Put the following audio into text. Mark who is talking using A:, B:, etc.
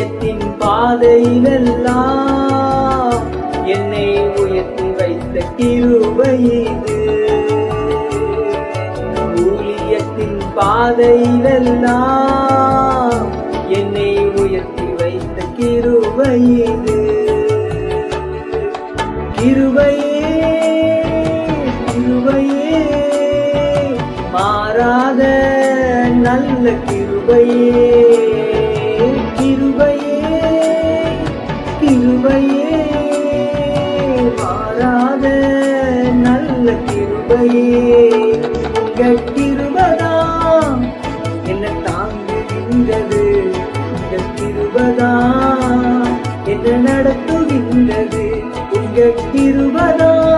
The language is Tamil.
A: ஊழியத்தின் பாதையிலெல்லாம் என்னை உயர்த்தி வைத்த கிருபை இது. ஊழியத்தின் பாதையிலெல்லாம் என்னை உயர்த்தி வைத்த கிருபை இது. கிருபையே கிருபையே மாறாத நல்ல கிருபையே. கிருபையே கிருபையே மாறாத நல்ல கிருபையே. உங்க கிருபைதான் என்ன தாங்குகின்றது. உங்க கிருபைதான் என்ன நடத்துகின்றது. உங்க கிருபைதான்